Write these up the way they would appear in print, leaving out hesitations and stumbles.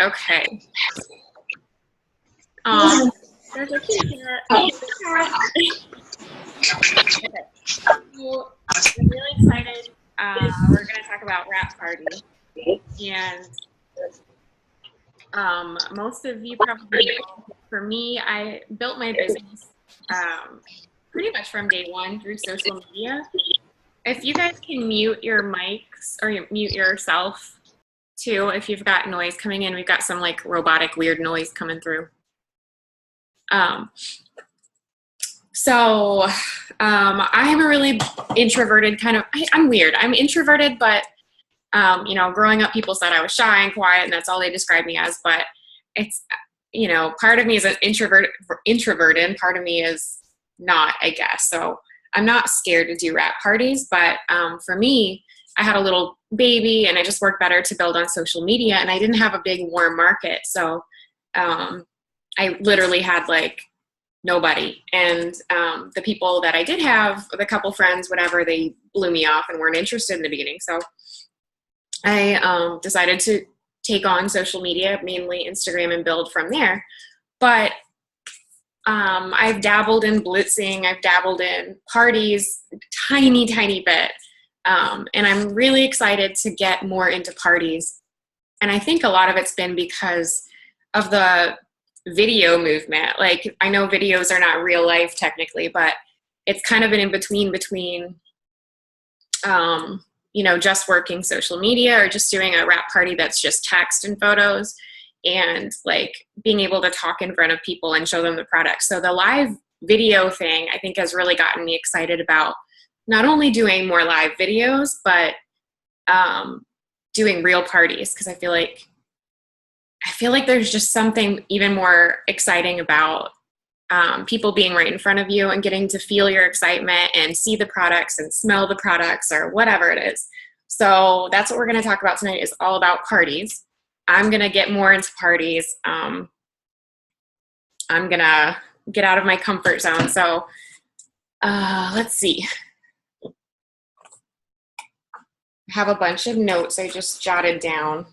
Okay. Um, there's a kitty cat. Okay. So I'm really excited. We're going to talk about Wrap Party. And most of you probably know, for me, I built my business pretty much from day one through social media. If you guys can mute your mics or mute yourself too, if you've got noise coming in, we've got some like robotic weird noise coming through. I'm a really introverted kind of, I'm weird. I'm introverted, but you know, growing up, people said I was shy and quiet, and that's all they described me as. But it's, you know, part of me is an introverted, and part of me is not, I guess. So I'm not scared to do wrap parties, but for me, I had a little baby, and I just worked better to build on social media, and I didn't have a big warm market, so I literally had like nobody. And the people that I did have, the couple friends, whatever, they blew me off and weren't interested in the beginning. So I decided to take on social media, mainly Instagram, and build from there. But I've dabbled in blitzing, I've dabbled in parties, tiny bit. And I'm really excited to get more into parties. And I think a lot of it's been because of the video movement. Like, I know videos are not real life technically, but it's kind of an in-between between you know, just working social media or just doing a wrap party that's just text and photos, and like being able to talk in front of people and show them the product. So the live video thing, I think, has really gotten me excited about not only doing more live videos, but doing real parties, because I feel like there's just something even more exciting about people being right in front of you and getting to feel your excitement and see the products and smell the products or whatever it is. So that's what we're going to talk about tonight, is all about parties. I'm going to get more into parties. I'm going to get out of my comfort zone. So let's see. I have a bunch of notes I just jotted down.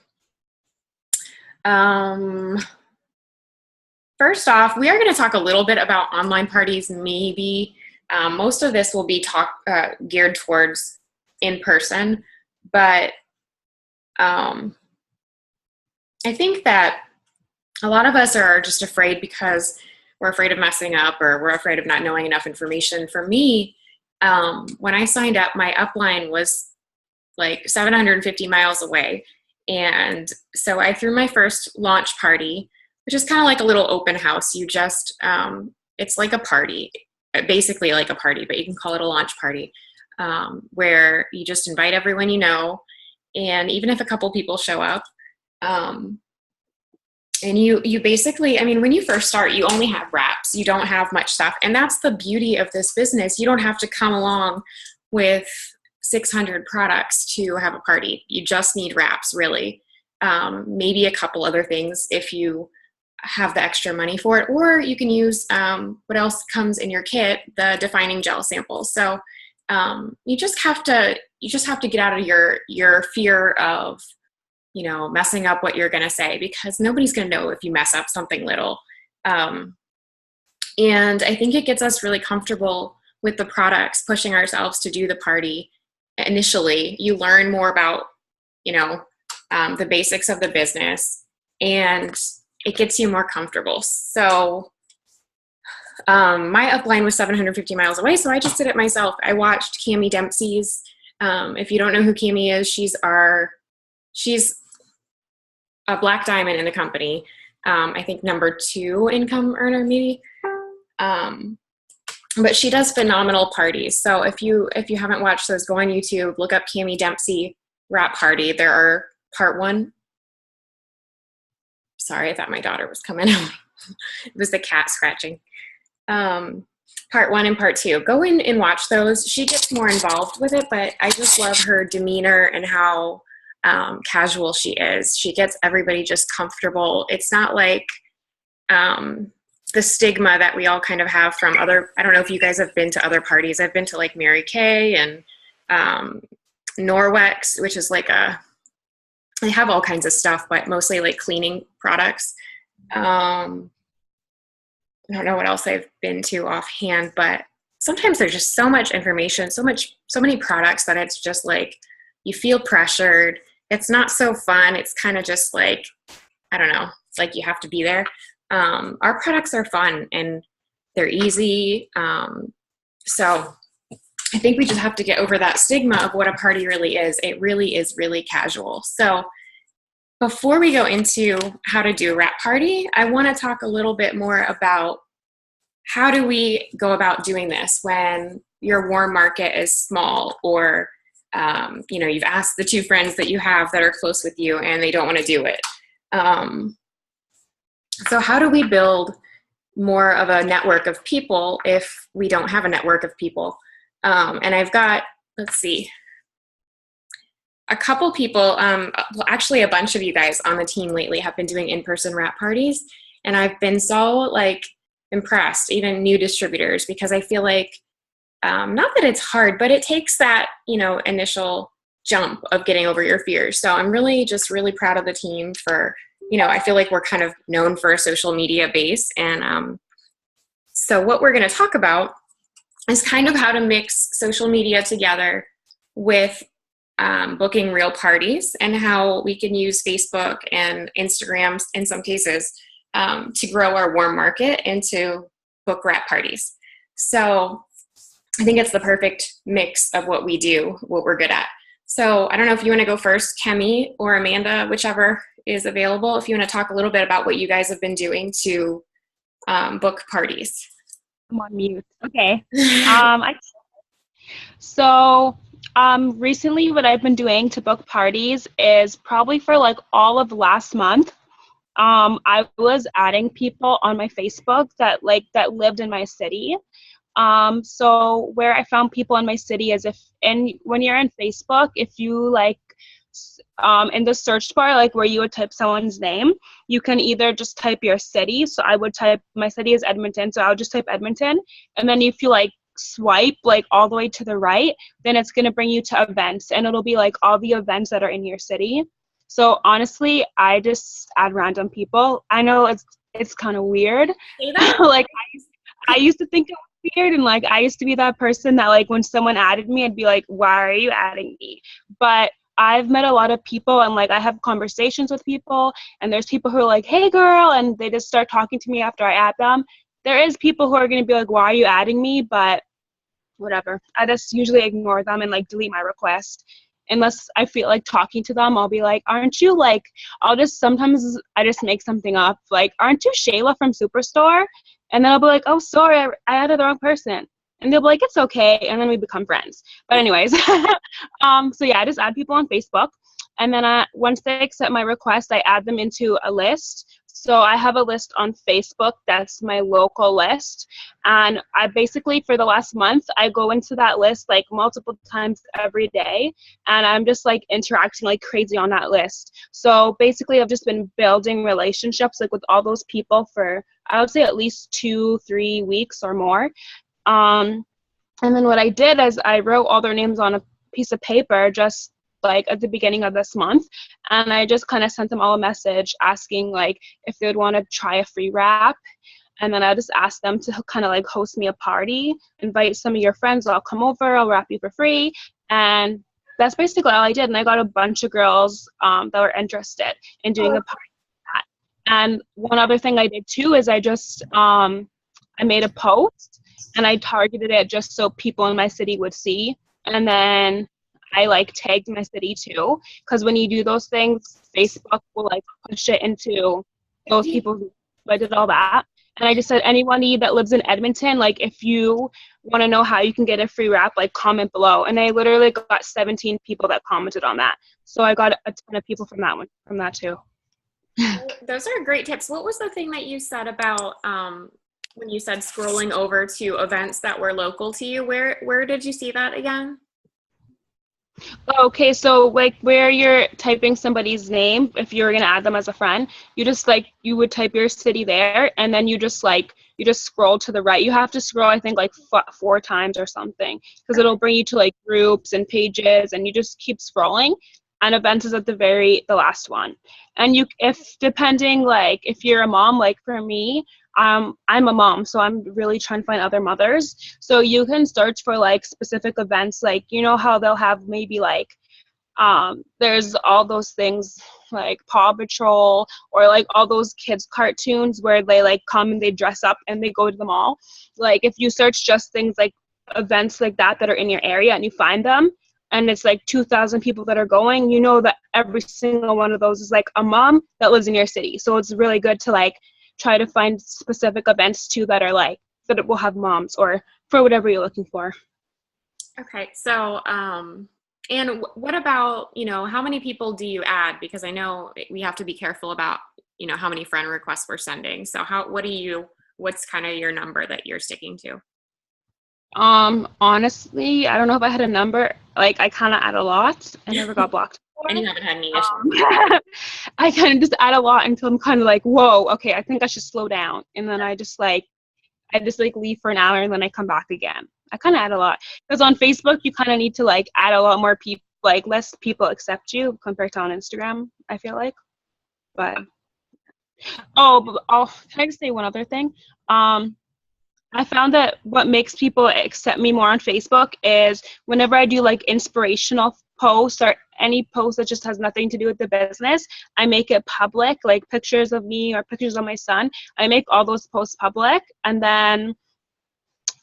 First off, we are going to talk a little bit about online parties, maybe. Most of this will be geared towards in person, but I think that a lot of us are just afraid because we're afraid of messing up, or we're afraid of not knowing enough information. For me, when I signed up, my upline was like 750 miles away. And so I threw my first launch party, which is kind of like a little open house. You just, it's like a party, basically like a party, but you can call it a launch party, where you just invite everyone you know, and even if a couple people show up, and you basically, I mean, when you first start, you only have wraps. You don't have much stuff. And that's the beauty of this business. You don't have to come along with 600 products to have a party. You just need wraps, really. Maybe a couple other things if you have the extra money for it, or you can use what else comes in your kit, the defining gel samples. So you just have to get out of your fear of, you know, messing up what you're going to say, because nobody's going to know if you mess up something little. And I think it gets us really comfortable with the products, pushing ourselves to do the party. Initially, you learn more about, you know, the basics of the business, and it gets you more comfortable. So my upline was 750 miles away, so I just did it myself. I watched Cami Dempsey's. If you don't know who Cami is, she's a black diamond in the company. I think #2 income earner, maybe. But she does phenomenal parties. So if you haven't watched those, go on YouTube, look up Cami Dempsey Wrap Party. There are part 1. Sorry, I thought my daughter was coming out. It was the cat scratching. Part 1 and part 2. Go in and watch those. She gets more involved with it, but I just love her demeanor and how casual she is. She gets everybody just comfortable. It's not like the stigma that we all kind of have from other, I don't know if you guys have been to other parties. I've been to like Mary Kay and Norwex, which is like a they have all kinds of stuff, but mostly like cleaning products. I don't know what else I've been to offhand, but sometimes there's just so much information, so many products that it's just like you feel pressured. It's not so fun. It's kind of just like, I don't know, it's like you have to be there. Our products are fun and they're easy. So I think we just have to get over that stigma of what a party really is. It really is really casual. So before we go into how to do a wrap party, I want to talk a little bit more about how do we go about doing this when your warm market is small, or you've asked the 2 friends that you have that are close with you and they don't want to do it. So how do we build more of a network of people if we don't have a network of people? And I've got, let's see, a couple people, well, actually a bunch of you guys on the team lately have been doing in-person wrap parties. And I've been so like impressed, even new distributors, because I feel like, not that it's hard, but it takes that, initial jump of getting over your fears. So I'm really proud of the team for, I feel like we're kind of known for a social media base. And so what we're going to talk about is kind of how to mix social media together with booking real parties, and how we can use Facebook and Instagram in some cases to grow our warm market and to book wrap parties. So I think it's the perfect mix of what we do, what we're good at. So I don't know if you want to go first, Kemi or Amanda, whichever is available, if you want to talk a little bit about what you guys have been doing to book parties. I'm on mute. Okay. Recently what I've been doing to book parties is probably for like all of last month. I was adding people on my Facebook that lived in my city. So where I found people in my city is when you're in Facebook, if you in the search bar, like where you would type someone's name, you can either just type your city. So I would type, my city is Edmonton, so I would just type Edmonton. And then if you swipe all the way to the right, then it's going to bring you to events, and it'll be all the events that are in your city. So honestly, I just add random people. I know it's kind of weird. I used to think it was weird, and I used to be that person that when someone added me, I'd be like, why are you adding me? But I've met a lot of people, and I have conversations with people, and there's people who are like, hey girl, and they just start talking to me after I add them. There is people who are going to be like, why are you adding me? But whatever. I just usually ignore them and delete my request. Unless I feel like talking to them, I'll be like, aren't you sometimes I just make something up. Aren't you Shayla from Superstore? And then I'll be like, oh, sorry, I added the wrong person. And they'll be like, it's okay. And then we become friends. But anyways, so yeah, I just add people on Facebook. And then once they accept my request, I add them into a list. So I have a list on Facebook that's my local list. And I basically, for the last month, I go into that list multiple times every day. And I'm just interacting like crazy on that list. So basically, I've just been building relationships with all those people for, I would say, at least 2-3 weeks or more. And then what I did is I wrote all their names on a piece of paper just at the beginning of this month, and I just kind of sent them all a message asking if they would want to try a free wrap. And then I just asked them to kind of host me a party, invite some of your friends, I'll come over, I'll wrap you for free. And that's basically all I did. And I got a bunch of girls that were interested in doing a party like that. And one other thing I did too is I just I made a post and I targeted it just so people in my city would see. And then I tagged my city too, because when you do those things, Facebook will push it into those people. So I did all that. And I just said, anybody that lives in Edmonton, if you want to know how you can get a free wrap, comment below. And I literally got 17 people that commented on that. So I got a ton of people from that too. Those are great tips. What was the thing that you said about when you said scrolling over to events that were local to you? Where did you see that again? Okay, so where you're typing somebody's name, if you're gonna add them as a friend, you just you would type your city there, and then you just scroll to the right. You have to scroll, I think 4 times or something, because it'll bring you to groups and pages, and you just keep scrolling. and events is at the last one. And if depending, like if you're a mom, like for me, I'm a mom, so I'm really trying to find other mothers. So you can search for like specific events, like you know how they'll have maybe like there's all those things like Paw Patrol or like all those kids cartoons where they like come and they dress up and they go to the mall. Like if you search just things like events like that are in your area and you find them and it's like 2,000 people that are going, you know that every single one of those is like a mom that lives in your city. So it's really good to like try to find specific events too that are like that it will have moms or for whatever you're looking for. Okay, so and what about, you know, how many people do you add? Because I know we have to be careful about, you know, how many friend requests we're sending. So what's kind of your number that you're sticking to? Honestly, I don't know if I had a number. Like I kind of add a lot. I never got blocked before. And you haven't had any issues? I kind of just add a lot until I'm kind of like, whoa, okay, I think I should slow down. And then I just leave for an hour and then I come back again. I kind of add a lot because on Facebook you kind of need to like add a lot more people, like less people accept you compared to on Instagram, I feel like. But can I just say one other thing? I found that what makes people accept me more on Facebook is whenever I do like inspirational posts or any post that just has nothing to do with the business, I make it public, like pictures of me or pictures of my son. I make all those posts public, and then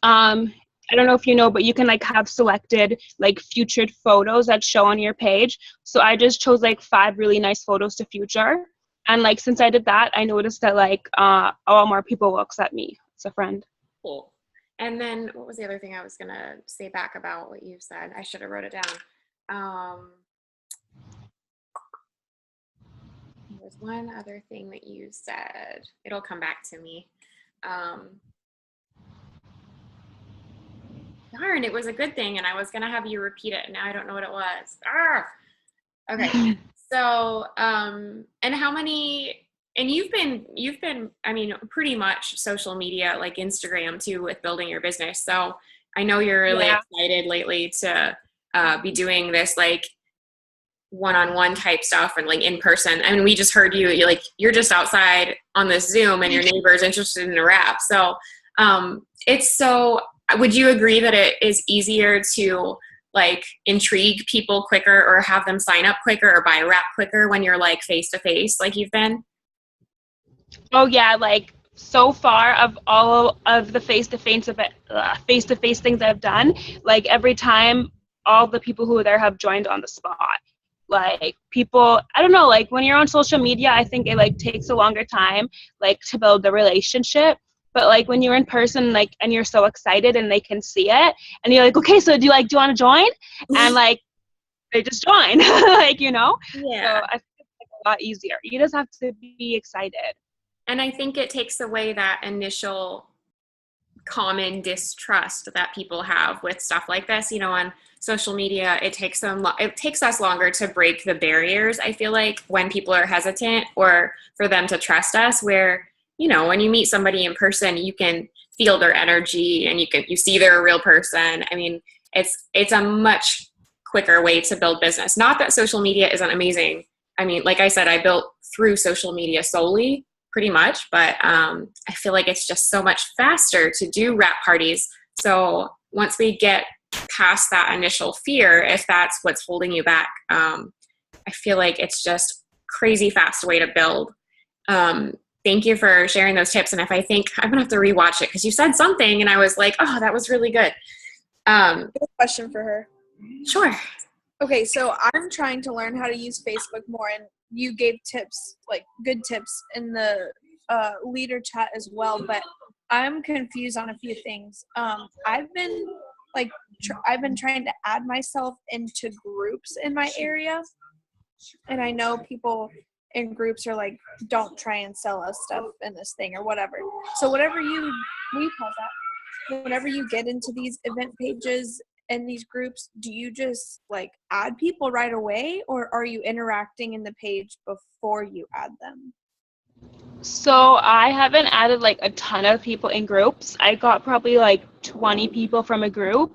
I don't know if you know, but you can like have selected like featured photos that show on your page. So I just chose like 5 really nice photos to feature. And like since I did that, I noticed that like a lot more people will accept me as a friend. Cool. And then what was the other thing I was going to say back about what you said? I should have wrote it down. There was one other thing that you said. It'll come back to me. Darn, it was a good thing, and I was going to have you repeat it, and now I don't know what it was. Okay. So, and how many... And you've been, I mean, pretty much social media, like Instagram too, with building your business. So I know you're really excited lately to be doing this like one-on-one type stuff and like in person. I mean, we just heard you're just outside on this Zoom and your neighbor's interested in a wrap. So would you agree that it is easier to like intrigue people quicker or have them sign up quicker or buy a wrap quicker when you're like face to face like you've been? Oh yeah, like so far of all of the face-to-face things I've done, like every time all the people who were there have joined on the spot. Like people, I don't know, like when you're on social media, I think it like takes a longer time like to build the relationship. But like when you're in person, like, and you're so excited and they can see it and you're like, okay, so do you want to join? And like, they just join, like, you know? Yeah. So I think it's like a lot easier. You just have to be excited. And I think it takes away that initial common distrust that people have with stuff like this. You know, on social media, it takes us longer to break the barriers, I feel like, when people are hesitant or for them to trust us, where, you know, when you meet somebody in person, you can feel their energy and you see they're a real person. I mean, it's a much quicker way to build business. Not that social media isn't amazing. I mean, like I said, I built through social media solely, pretty much, but I feel like it's just so much faster to do wrap parties. So once we get past that initial fear, if that's what's holding you back, I feel like it's just crazy fast way to build. Thank you for sharing those tips. And if I think I'm gonna have to rewatch it because you said something and I was like, oh, that was really good. I have a question for her. Sure. Okay, so I'm trying to learn how to use Facebook more, and you gave tips, like good tips in the leader chat as well, but I'm confused on a few things. I've been trying to add myself into groups in my area, and I know people in groups are like, don't try and sell us stuff in this thing or whatever. So whenever you get into these event pages and these groups, do you just like add people right away, or are you interacting in the page before you add them? So I haven't added like a ton of people in groups. I got probably like 20 people from a group.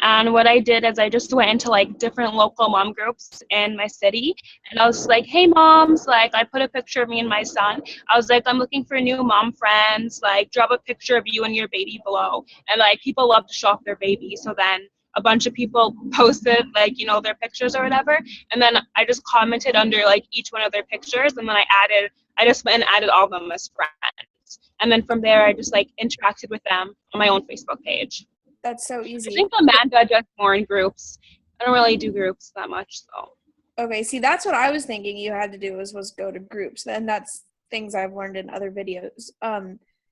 And what I did is I just went into like different local mom groups in my city, and I was like, hey moms, like I put a picture of me and my son. I was like, I'm looking for new mom friends, like drop a picture of you and your baby below. And like people love to show off their baby. So then a bunch of people posted like, you know, their pictures or whatever. And then I just commented under like each one of their pictures, and then I just went and added all of them as friends. And then from there I just like interacted with them on my own Facebook page. That's so I easy. think Amanda does more in groups. I don't really do groups that much, so. Okay, see, that's what I was thinking you had to do was go to groups, and that's things I've learned in other videos.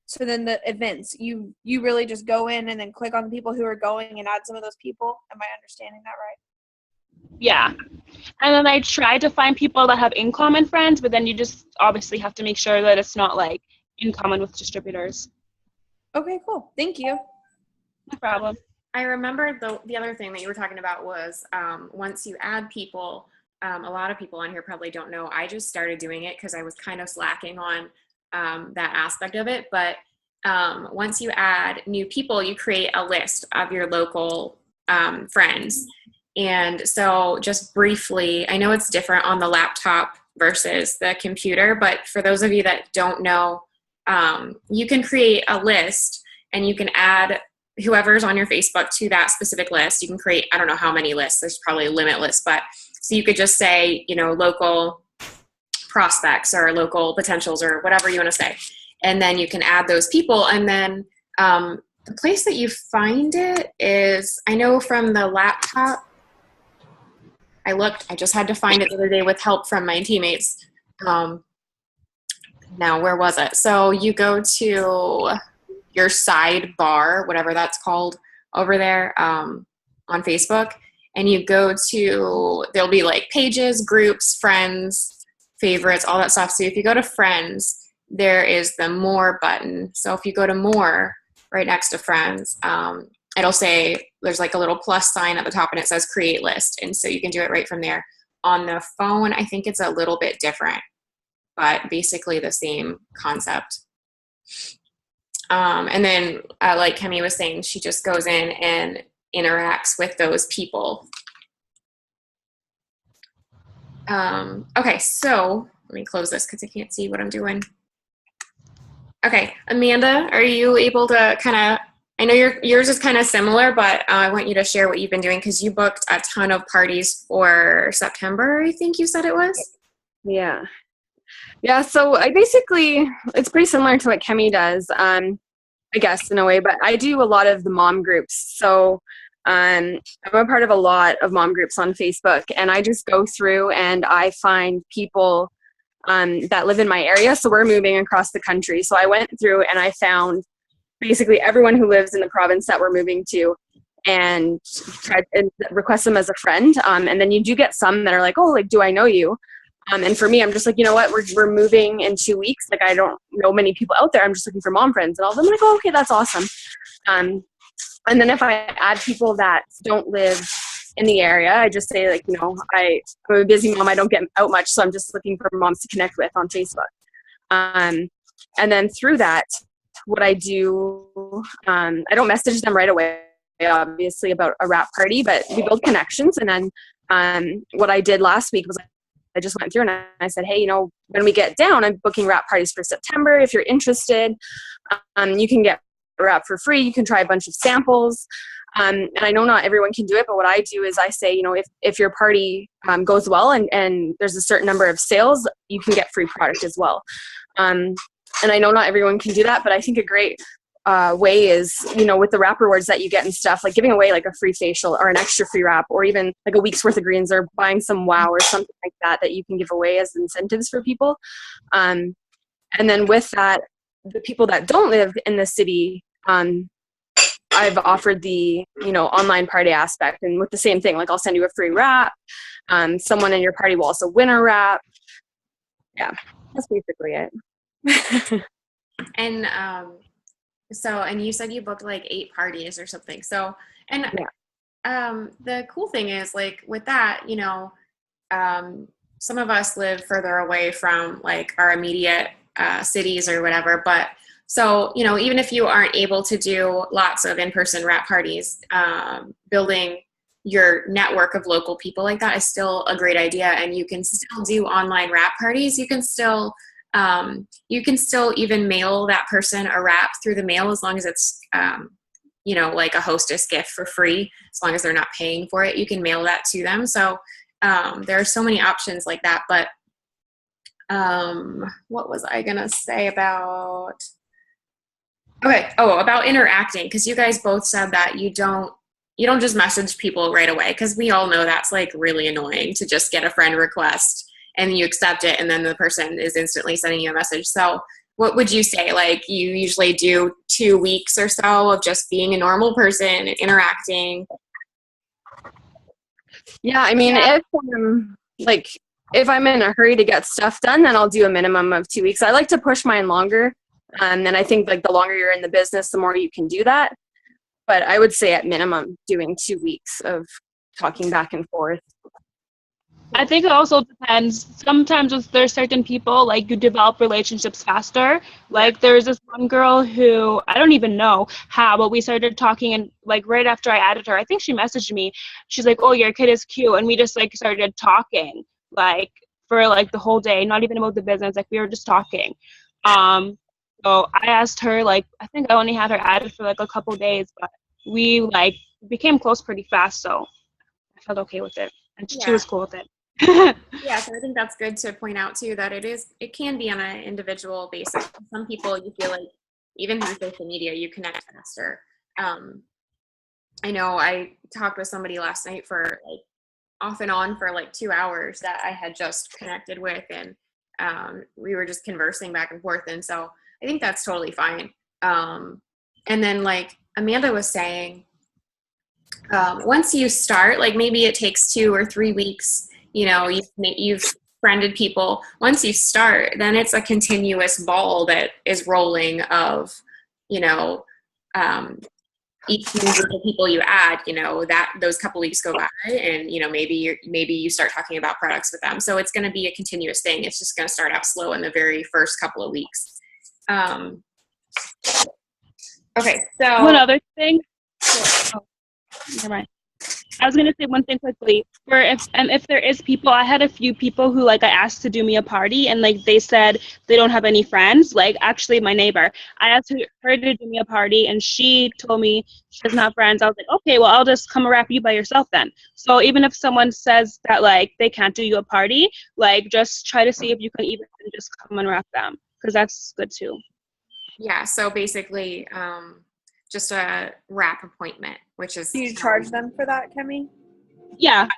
So then the events, you really just go in and then click on the people who are going and add some of those people. Am I understanding that right? Yeah. And then I try to find people that have in common friends, but then you just obviously have to make sure that it's not like in common with distributors. Okay, cool. Thank you. No problem. I remember the other thing that you were talking about was once you add people, a lot of people on here probably don't know. I just started doing it because I was kind of slacking on that aspect of it. But once you add new people, you create a list of your local friends. And so just briefly, I know it's different on the laptop versus the computer, but for those of you that don't know, you can create a list and you can add whoever's on your Facebook to that specific list. You can create, I don't know how many lists, there's probably limitless, but so you could just say, you know, local prospects or local potentials or whatever you want to say. And then you can add those people. And then the place that you find it is, I know from the laptop, I just had to find it the other day with help from my teammates. Now, where was it? So you go to your sidebar, whatever that's called over there on Facebook, and you go to, there'll be like pages, groups, friends, favorites, all that stuff. So if you go to friends, there is the more button. So if you go to more right next to friends, it'll say there's like a little plus sign at the top and it says create list. And so you can do it right from there. On the phone, I think it's a little bit different, but basically the same concept. And then like Kemi was saying, she just goes in and interacts with those people. Okay, so let me close this because I can't see what I'm doing. Okay, Amanda, are you able to kind of, I know yours is kind of similar, but I want you to share what you've been doing because you booked a ton of parties for September, I think you said it was? Yeah. Yeah, so I basically, it's pretty similar to what Kemi does, I guess, in a way, but I do a lot of the mom groups. So I'm a part of a lot of mom groups on Facebook, and I just go through and I find people that live in my area. So we're moving across the country. So I went through and I found basically everyone who lives in the province that we're moving to and tried and request them as a friend. And then you do get some that are like, oh, like, do I know you? And for me, I'm just like, you know what, we're moving in 2 weeks. Like, I don't know many people out there. I'm just looking for mom friends. And all of them, I'm like, oh, okay, that's awesome. And then if I add people that don't live in the area, I just say, like, you know, I'm a busy mom. I don't get out much. So I'm just looking for moms to connect with on Facebook. And then through that, what I do, I don't message them right away, obviously, about a wrap party, but we build connections. And then what I did last week was I just went through and I said, hey, you know, when we get down, I'm booking wrap parties for September. If you're interested, you can get a wrap for free. You can try a bunch of samples. And I know not everyone can do it, but what I do is I say, you know, if your party goes well and there's a certain number of sales, you can get free product as well. And I know not everyone can do that, but I think a great way is, you know, with the wrap rewards that you get and stuff, like giving away like a free facial or an extra free wrap or even like a week's worth of greens or buying some wow or something like that you can give away as incentives for people. And then with that, the people that don't live in the city, I've offered the, you know, online party aspect, and with the same thing, like I'll send you a free wrap. Someone in your party will also win a wrap. Yeah, that's basically it. And so, and you said you booked like 8 parties or something. So, and the cool thing is, like, with that, you know, some of us live further away from like our immediate cities or whatever, but So, you know, even if you aren't able to do lots of in-person wrap parties, building your network of local people like that is still a great idea. And you can still do online wrap parties. You can still even mail that person a wrap through the mail, as long as it's, you know, like a hostess gift for free. As long as they're not paying for it, you can mail that to them. So there are so many options like that. But what was I gonna say about? Okay. Oh, about interacting, because you guys both said that you don't just message people right away, because we all know that's like really annoying to just get a friend request and you accept it and then the person is instantly sending you a message. So what would you say? Like, you usually do 2 weeks or so of just being a normal person and interacting? Yeah, I mean, if I'm in a hurry to get stuff done, then I'll do a minimum of 2 weeks. I like to push mine longer. And I think like the longer you're in the business, the more you can do that. But I would say at minimum doing 2 weeks of talking back and forth. I think it also depends. Sometimes there's certain people, like, you develop relationships faster. Like, there's this one girl who, I don't even know how, but we started talking, and like right after I added her, I think she messaged me. She's like, "Oh, your kid is cute." And we just like started talking, like, for like the whole day, not even about the business. Like, we were just talking. So I asked her, like, I think I only had her added for like a couple days, but we like became close pretty fast. So I felt okay with it, and she was cool with it. Yeah, so I think that's good to point out too, that it can be on an individual basis. Some people, you feel like even through social media, you connect faster. I know I talked with somebody last night for like off and on for like 2 hours that I had just connected with, and we were just conversing back and forth. And so I think that's totally fine. And then like Amanda was saying, once you start, like maybe it takes 2 or 3 weeks, you know, you've friended people. Once you start, then it's a continuous ball that is rolling of, you know, each new group of people you add, you know, that those couple weeks go by, and you know, maybe you start talking about products with them. So it's going to be a continuous thing. It's just going to start out slow in the very first couple of weeks. Okay, so one other thing. Oh, never mind. I was gonna say one thing quickly. For if there is people, I had a few people who like I asked to do me a party, and like they said they don't have any friends. Like, actually, my neighbor, I asked her to do me a party, and she told me she doesn't have friends. I was like, okay, well, I'll just come wrap you by yourself then. So even if someone says that like they can't do you a party, like just try to see if you can even just come and wrap them, because that's good too. yeah, so basically, just a wrap appointment, which is. Do you charge them for that, Kemi? Yeah.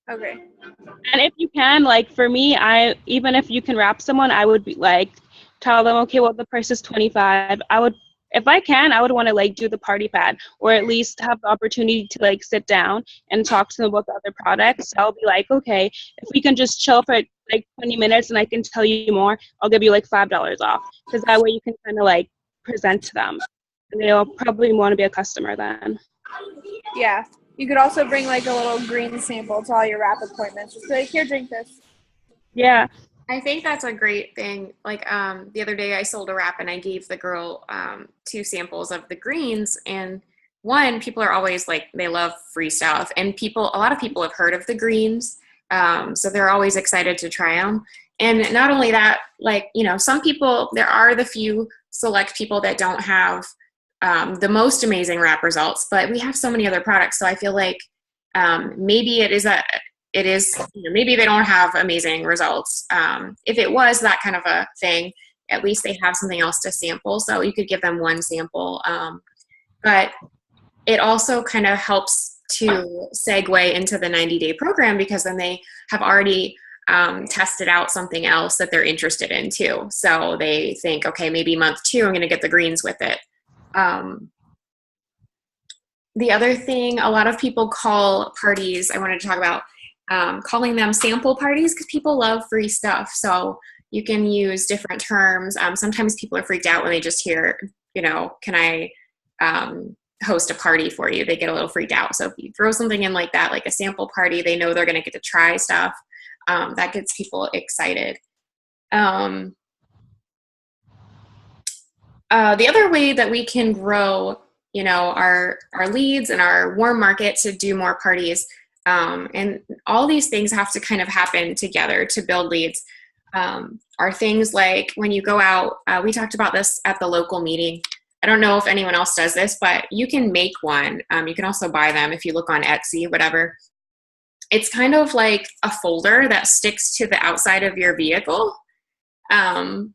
Okay. And if you can, like for me, even if you can wrap someone, I would be like, tell them, okay, well, the price is $25. If I can, I would want to like do the party pad, or at least have the opportunity to like sit down and talk to them about the other products. I'll be like, okay, if we can just chill for like 20 minutes and I can tell you more, I'll give you like $5 off, because that way you can kind of like present to them, and they'll probably want to be a customer then. Yeah. You could also bring like a little green sample to all your wrap appointments. Just be like, here, drink this. Yeah. I think that's a great thing. Like the other day I sold a wrap and I gave the girl 2 samples of the greens, and one, people are always like, they love free stuff, and a lot of people have heard of the greens, so they're always excited to try them. And not only that, like, you know, some people, there are the few select people that don't have the most amazing wrap results, but we have so many other products. So I feel like maybe it is, you know, maybe they don't have amazing results. If it was that kind of a thing, at least they have something else to sample. So you could give them 1 sample. But it also kind of helps to segue into the 90-day program, because then they have already tested out something else that they're interested in too. So they think, okay, maybe month 2, I'm going to get the greens with it. The other thing, a lot of people call parties, I wanted to talk about calling them sample parties, because people love free stuff. So you can use different terms. Sometimes people are freaked out when they just hear, you know, can I host a party for you? They get a little freaked out. So if you throw something in like that, like a sample party, they know they're going to get to try stuff. That gets people excited. the other way that we can grow, our leads and our warm market to do more parties, and all these things have to kind of happen together to build leads, are things like when you go out, we talked about this at the local meeting. I don't know if anyone else does this, but you can make one. You can also buy them if you look on Etsy, whatever. It's kind of like a folder that sticks to the outside of your vehicle. And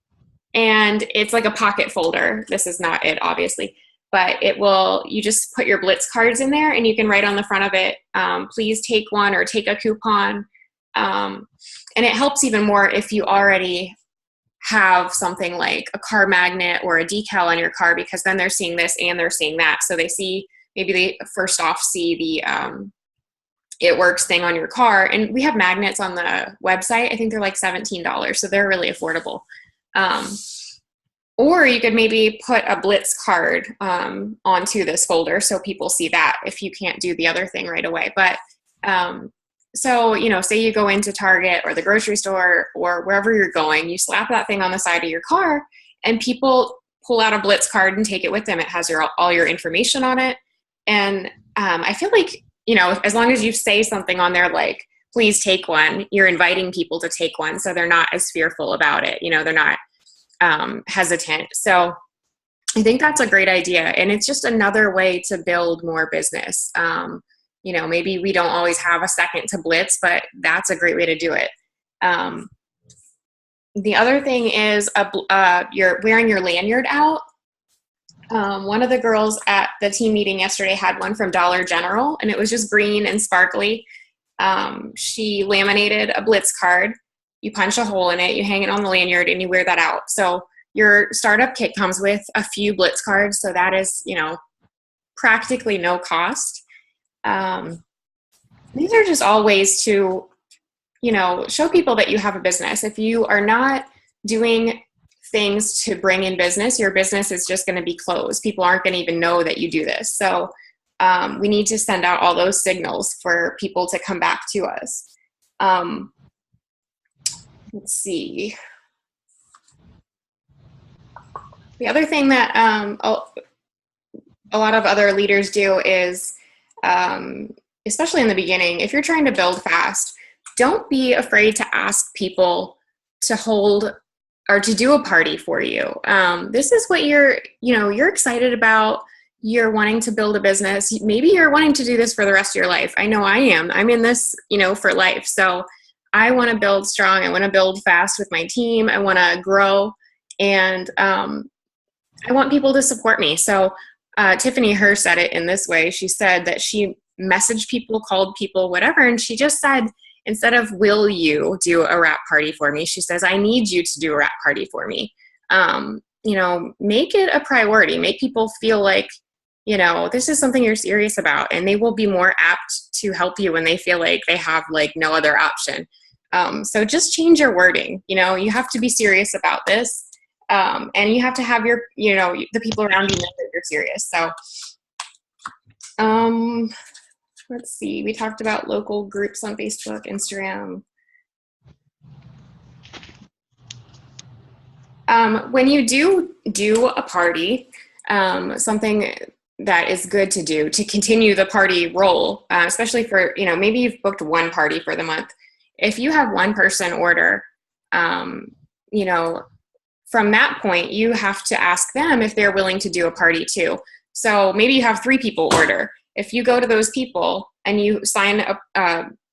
it's like a pocket folder. This is not it, obviously, but you just put your Blitz cards in there, and you can write on the front of it, please take one or take a coupon. And it helps even more if you already have something like a car magnet or a decal on your car, because then they're seeing this and they're seeing that. So maybe they first off see the It Works thing on your car. And we have magnets on the website. I think they're like $17. So they're really affordable. Or you could maybe put a Blitz card onto this folder so people see that if you can't do the other thing right away. But so, say you go into Target or the grocery store or wherever you're going, you slap that thing on the side of your car and people pull out a Blitz card and take it with them. It has all your information on it. And I feel like, as long as you say something on there like, please take one, you're inviting people to take one. So they're not as fearful about it. They're not hesitant. So I think that's a great idea. And it's just another way to build more business. Maybe we don't always have a second to Blitz, but that's a great way to do it. The other thing is you're wearing your lanyard out. One of the girls at the team meeting yesterday had one from Dollar General, and it was just green and sparkly. She laminated a Blitz card. You punch a hole in it, you hang it on the lanyard, and you wear that out. So your startup kit comes with a few Blitz cards, so that is, practically no cost. These are just all ways to, show people that you have a business. If you are not doing things to bring in business, your business is just going to be closed. People aren't going to even know that you do this. So we need to send out all those signals for people to come back to us. Let's see. The other thing that a lot of other leaders do is, especially in the beginning, if you're trying to build fast, don't be afraid to ask people to hold or to do a party for you. This is what you're excited about. You're wanting to build a business. Maybe you're wanting to do this for the rest of your life. I know I am. I'm in this, for life. So I want to build strong. I want to build fast with my team. I want to grow, and I want people to support me. So Tiffany Herr said it in this way. She said that she messaged people, called people, whatever, and she just said, instead of will you do a wrap party for me, she says, I need you to do a wrap party for me. Make it a priority. Make people feel like, this is something you're serious about, and they will be more apt to help you when they feel like they have no other option. So just change your wording. You have to be serious about this. And you have to have the people around you know that you're serious. So, let's see. We talked about local groups on Facebook, Instagram. When you do a party, something that is good to do to continue the party roll, especially for, maybe you've booked one party for the month. If you have one person order, from that point, you have to ask them if they're willing to do a party too. So maybe you have 3 people order. If you go to those people and you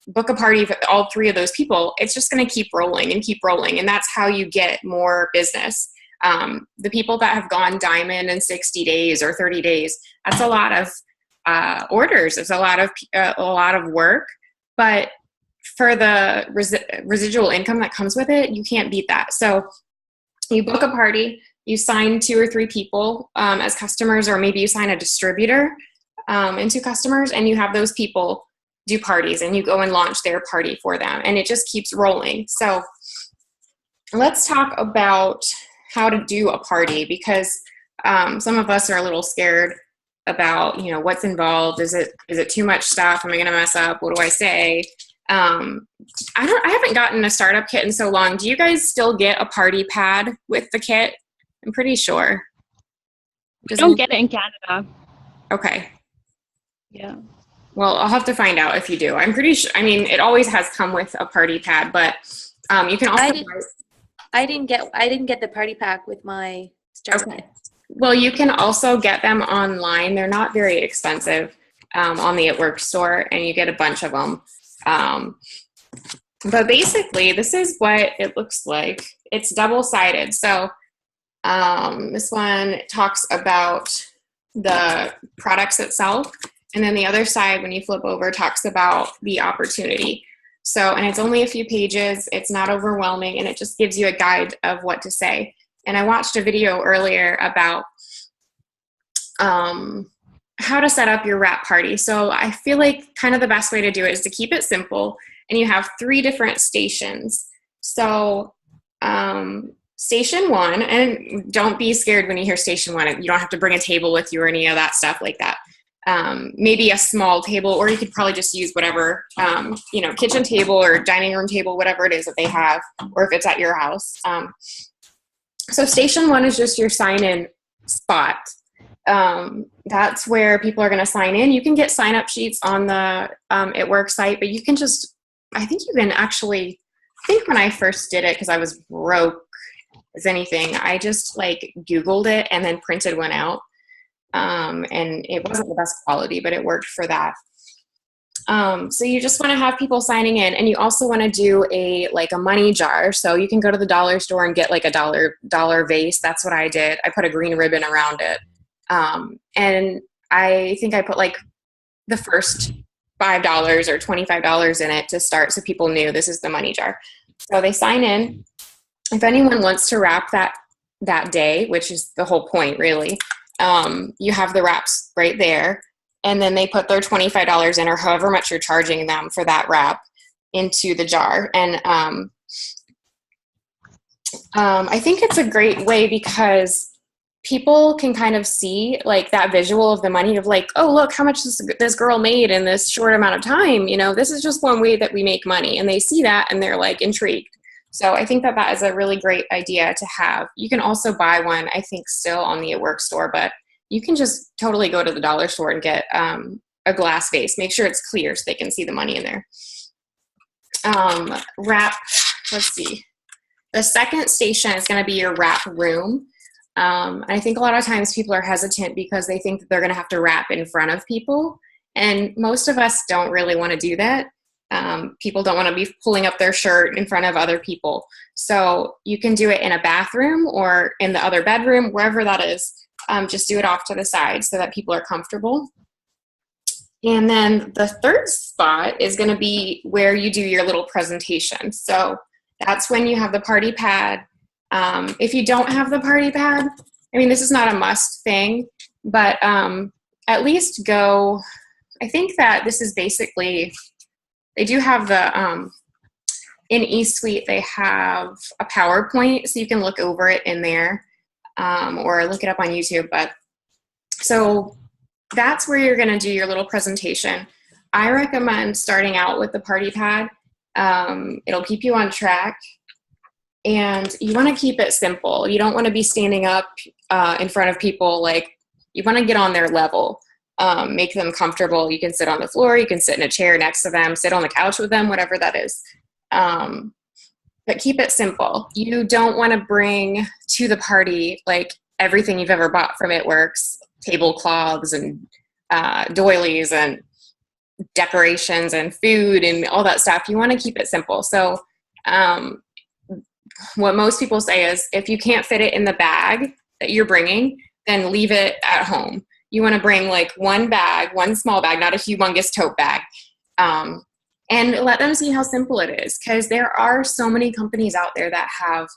book a party for all 3 of those people, it's just going to keep rolling and keep rolling. And that's how you get more business. The people that have gone diamond in 60 days or 30 days, that's a lot of orders. It's a lot of work, but for the residual income that comes with it, you can't beat that. So you book a party, you sign 2 or 3 people as customers, or maybe you sign a distributor into customers, and you have those people do parties, and you go and launch their party for them, and it just keeps rolling. So let's talk about how to do a party, because some of us are a little scared about, what's involved. Is it too much stuff? Am I going to mess up? What do I say? I haven't gotten a startup kit in so long. Do you guys still get a party pad with the kit? I'm pretty sure. We don't get it in Canada. Okay. Yeah. Well, I'll have to find out if you do. I'm pretty sure. I mean, it always has come with a party pad, but you can also. I didn't get the party pack with my starter kit. Well, you can also get them online. They're not very expensive on the It Works store, and you get a bunch of them. But basically, this is what it looks like. It's double-sided. So this one talks about the products itself, and then the other side, when you flip over, talks about the opportunity. So, and it's only a few pages. It's not overwhelming, and it just gives you a guide of what to say. And I watched a video earlier about how to set up your wrap party. So I feel like kind of the best way to do it is to keep it simple, and you have 3 different stations. So station 1, and don't be scared when you hear station 1. You don't have to bring a table with you or any of that stuff like that. Maybe a small table, or you could probably just use whatever, kitchen table or dining room table, whatever it is that they have, or if it's at your house. So station 1 is just your sign-in spot. That's where people are going to sign in. You can get sign-up sheets on the It Works site, but you can just, I think when I first did it, because I was broke as anything, I just Googled it and then printed one out. And it wasn't the best quality, but it worked for that. So you just want to have people signing in, and you also want to do a money jar. So you can go to the dollar store and get a dollar vase. That's what I did. I put a green ribbon around it. And I think I put the first $5 or $25 in it to start, so people knew this is the money jar. So they sign in. If anyone wants to wrap that day, which is the whole point really, you have the wraps right there, and then they put their $25 in, or however much you're charging them for that wrap, into the jar. And I think it's a great way because people can kind of see that visual of the money of oh, look how much this girl made in this short amount of time. This is just one way that we make money, and they see that and they're intrigued. So I think that is a really great idea to have. You can also buy one, I think, still on the It Works store, but you can just totally go to the dollar store and get a glass vase. Make sure it's clear so they can see the money in there. Wrap, let's see. The second station is going to be your wrap room. I think a lot of times people are hesitant because they think that they're going to have to wrap in front of people. And most of us don't really want to do that. People don't want to be pulling up their shirt in front of other people. So you can do it in a bathroom or in the other bedroom, wherever that is. Just do it off to the side so that people are comfortable. And then the third spot is going to be where you do your little presentation. So that's when you have the party pad. If you don't have the party pad, I mean, this is not a must thing, but at least go. I think that this is basically, they do have the, in eSuite, they have a PowerPoint, so you can look over it in there or look it up on YouTube. But so that's where you're going to do your little presentation. I recommend starting out with the party pad. It'll keep you on track. And you want to keep it simple. You don't want to be standing up in front of people. You want to get on their level, make them comfortable. You can sit on the floor, you can sit in a chair next to them, sit on the couch with them, whatever that is. But keep it simple. You don't want to bring to the party everything you've ever bought from It Works, tablecloths and doilies and decorations and food and all that stuff. You want to keep it simple. So what most people say is if you can't fit it in the bag that you're bringing, then leave it at home. You want to bring one bag, one small bag, not a humongous tote bag, and let them see how simple it is, because there are so many companies out there that have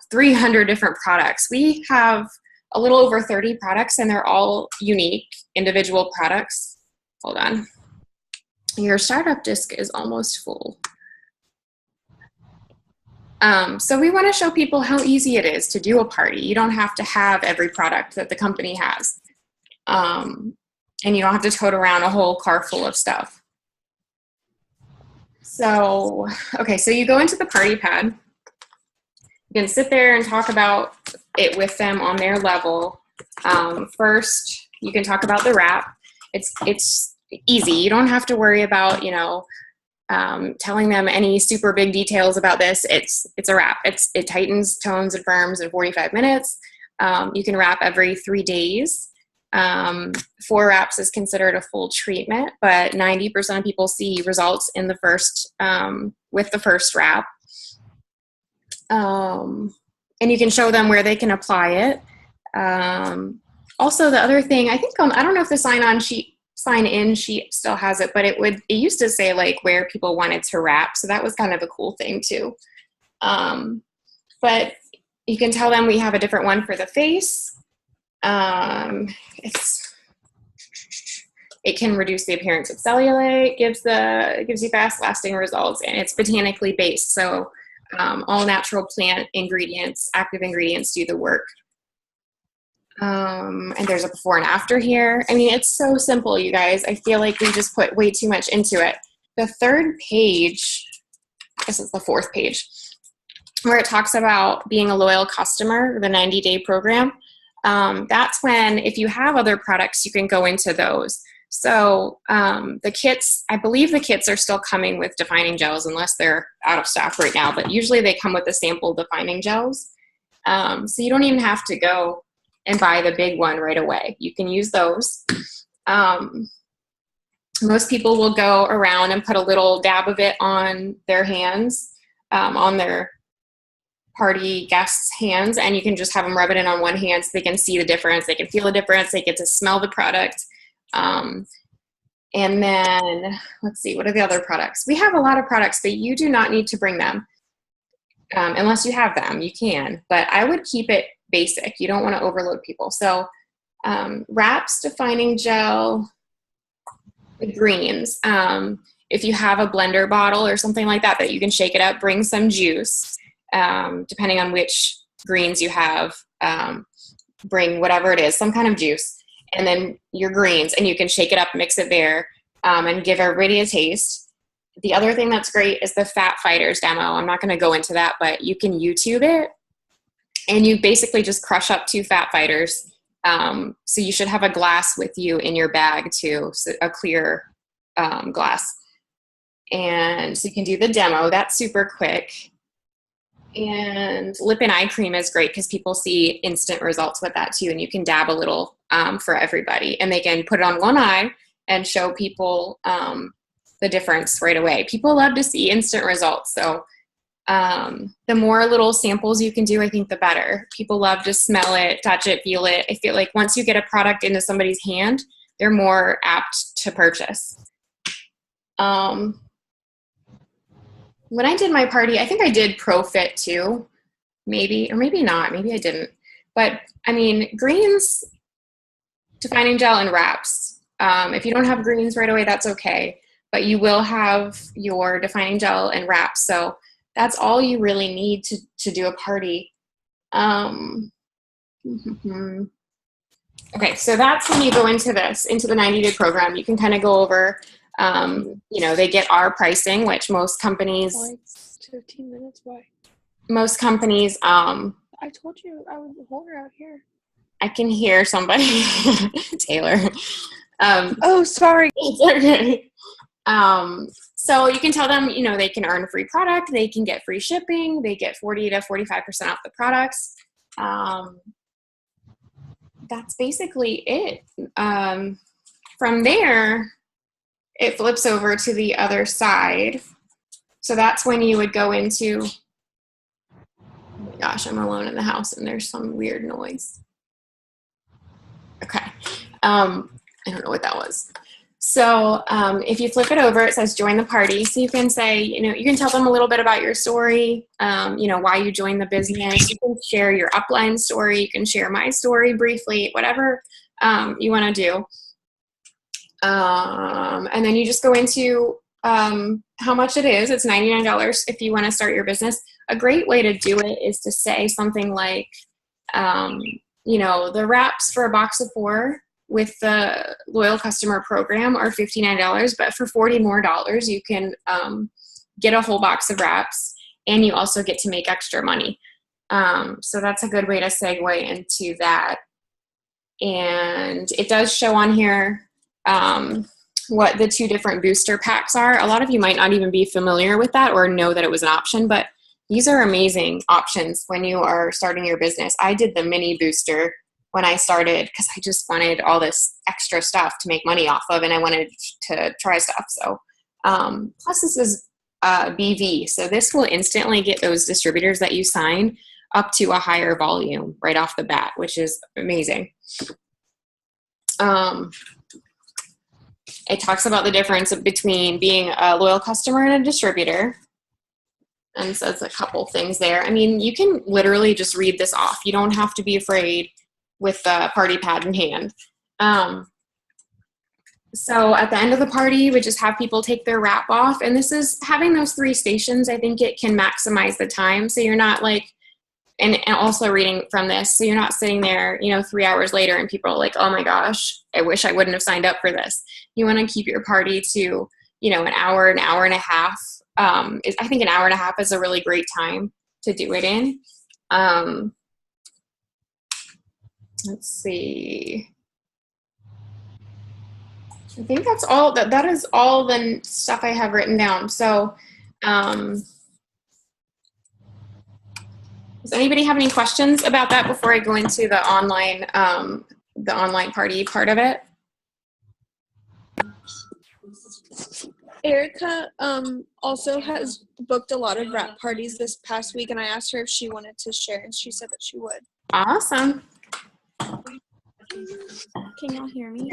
300 different products. We have a little over 30 products, and they're all unique individual products. Hold on. Your startup disk is almost full. So we want to show people how easy it is to do a party. You don't have to have every product that the company has. And you don't have to tote around a whole car full of stuff. So, okay, so you go into the party pad. You can sit there and talk about it with them on their level. First, you can talk about the wrap. It's easy. You don't have to worry about, telling them any super big details about this. It's a wrap. It tightens, tones, and firms in 45 minutes. You can wrap every 3 days. 4 wraps is considered a full treatment, but 90% of people see results in the first with the first wrap. And you can show them where they can apply it. Also, the other thing, I think I don't know if the sign-in sheet still has it, but it used to say like where people wanted to wrap, so that was kind of a cool thing too. But you can tell them we have a different one for the face. It can reduce the appearance of cellulite, gives you fast lasting results, and it's botanically based, so all natural plant ingredients, active ingredients do the work. And there's a before and after here. I mean, it's so simple, you guys. I feel like we just put way too much into it. The 3rd page, this is the 4th page, where it talks about being a loyal customer, the 90-day program. That's when, if you have other products, you can go into those. So the kits, I believe the kits are still coming with defining gels unless they're out of stock right now, but usually they come with the sample defining gels. So you don't even have to go and buy the big one right away. You can use those. Most people will go around and put a little dab of it on their hands, on their party guests' hands, and you can just have them rub it in on one hand so they can see the difference, they can feel the difference, they get to smell the product. And then, let's see, what are the other products? We have a lot of products, but you do not need to bring them. Unless you have them, you can. But I would keep it basic. You don't want to overload people. So wraps, defining gel, the greens. If you have a blender bottle or something like that you can shake it up, bring some juice. Depending on which greens you have, bring whatever it is, some kind of juice. And then your greens, and you can shake it up, mix it there, and give everybody a taste. The other thing that's great is the Fat Fighters demo. I'm not going to go into that, but you can YouTube it, and you basically just crush up 2 Fat Fighters. So you should have a glass with you in your bag too, so a clear glass. And so you can do the demo. That's super quick. And lip and eye cream is great because people see instant results with that too, and you can dab a little for everybody, and they can put it on one eye and show people the difference right away. People love to see instant results, so the more little samples you can do, I think the better. People love to smell it, touch it, feel it. I feel like once you get a product into somebody's hand, they're more apt to purchase. When I did my party, I think I did ProFit too, maybe, or maybe not, maybe I didn't. But I mean, greens, defining gel, and wraps. If you don't have greens right away, that's okay. But you will have your defining gel and wraps. So that's all you really need to do a party. Okay, so that's when you go into the 90-day program. You can kind of go over, they get our pricing, which most companies. Why it's 15 minutes? Why? Most companies. I told you I would hold her out here. I can hear somebody, Taylor. Oh, sorry. It's okay. So you can tell them, they can earn free product, they can get free shipping, they get 40 to 45% off the products. That's basically it. From there, it flips over to the other side. So that's when you would go into, oh my gosh, I'm alone in the house and there's some weird noise. Okay. I don't know what that was. So if you flip it over, it says join the party. So you can say, you can tell them a little bit about your story, why you joined the business. You can share your upline story. You can share my story briefly, whatever you want to do. And then you just go into how much it is. It's $99 if you want to start your business. A great way to do it is to say something like, the wraps for a box of 4 with the loyal customer program are $59, but for $40 more, you can get a whole box of wraps, and you also get to make extra money. So that's a good way to segue into that. And it does show on here what the 2 different booster packs are. A lot of you might not even be familiar with that or know that it was an option, but these are amazing options when you are starting your business. I did the mini booster when I started because I just wanted all this extra stuff to make money off of, and I wanted to try stuff. So plus this is BV, so this will instantly get those distributors that you sign up to a higher volume right off the bat, which is amazing. It talks about the difference between being a loyal customer and a distributor, and says a couple things there. I mean, you can literally just read this off. You don't have to be afraid with the party pad in hand. So at the end of the party, we just have people take their wrap off. And this is having those 3 stations. I think it can maximize the time. So you're not like, and also reading from this, so you're not sitting there, 3 hours later and people are like, oh my gosh, I wish I wouldn't have signed up for this. You want to keep your party to, an hour and a half. I think an hour and a half is a really great time to do it in. Let's see. I think that's all. That is all the stuff I have written down. So, does anybody have any questions about that before I go into the online party part of it? Erica also has booked a lot of wrap parties this past week, and I asked her if she wanted to share, and she said that she would. Awesome. Can y'all hear me?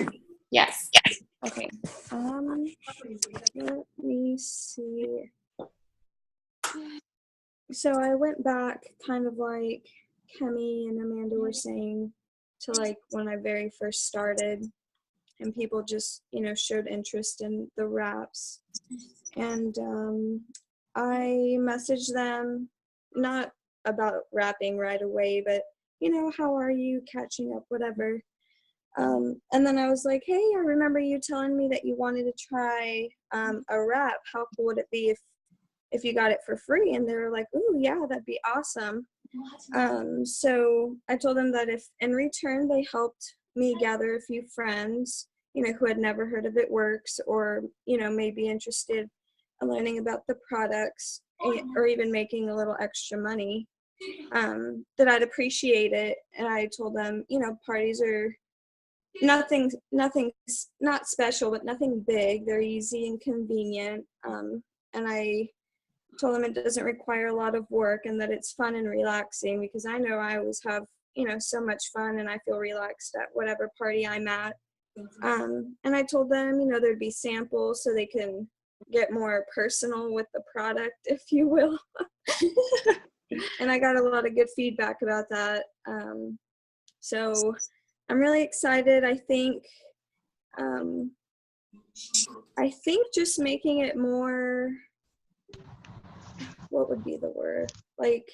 Yes. Okay. Let me see. So I went back kind of like Kemi and Amanda were saying to like when I very first started, and people just, showed interest in the wraps. And I messaged them, not about wrapping right away, but, how are you, catching up, whatever. And then I was like, hey, I remember you telling me that you wanted to try a wrap. How cool would it be if you got it for free? And they were like, ooh, yeah, that'd be awesome. So I told them that if in return they helped me gather a few friends, who had never heard of It Works, or, may be interested in learning about the products, or even making a little extra money, that I'd appreciate it. And I told them, parties are nothing, not special, but nothing big. They're easy and convenient. And I told them it doesn't require a lot of work and that it's fun and relaxing, because I know I always have, so much fun and I feel relaxed at whatever party I'm at. And I told them, there'd be samples so they can get more personal with the product, if you will. And I got a lot of good feedback about that. So I'm really excited. I think just making it more, what would be the word? Like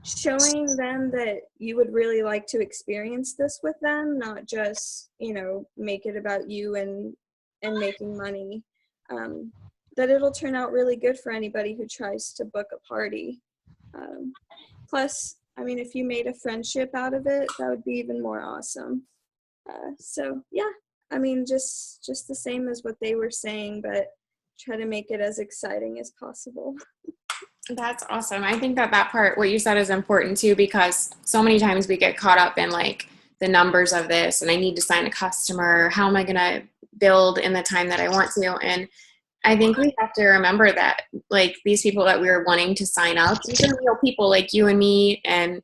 showing them that you would really like to experience this with them, not just, make it about you and making money. That it'll turn out really good for anybody who tries to book a party. Plus, if you made a friendship out of it, that would be even more awesome. So yeah, just the same as what they were saying, but try to make it as exciting as possible. That's awesome. I think that part, what you said, is important too, because so many times we get caught up in like the numbers of this, and I need to sign a customer. How am I going to build in the time that I want to? And I think we have to remember that like these people that we were wanting to sign up, these are real people like you and me. And,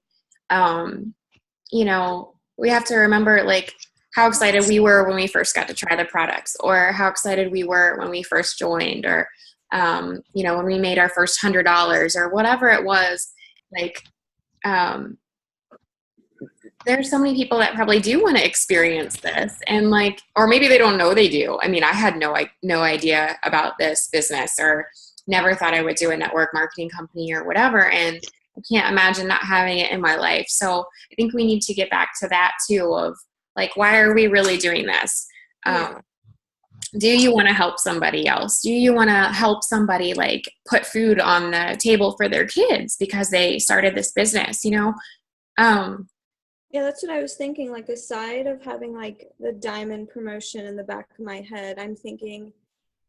we have to remember like how excited we were when we first got to try the products, or how excited we were when we first joined, or when we made our first $100 or whatever it was. Like, there's so many people that probably do want to experience this, and like, or maybe they don't know they do. I had no idea about this business, or never thought I would do a network marketing company or whatever. And I can't imagine not having it in my life. So I think we need to get back to that too, of like, why are we really doing this? Do you want to help somebody else? Do you want to help somebody like put food on the table for their kids because they started this business, Yeah, that's what I was thinking. Like, aside of having like the diamond promotion in the back of my head, I'm thinking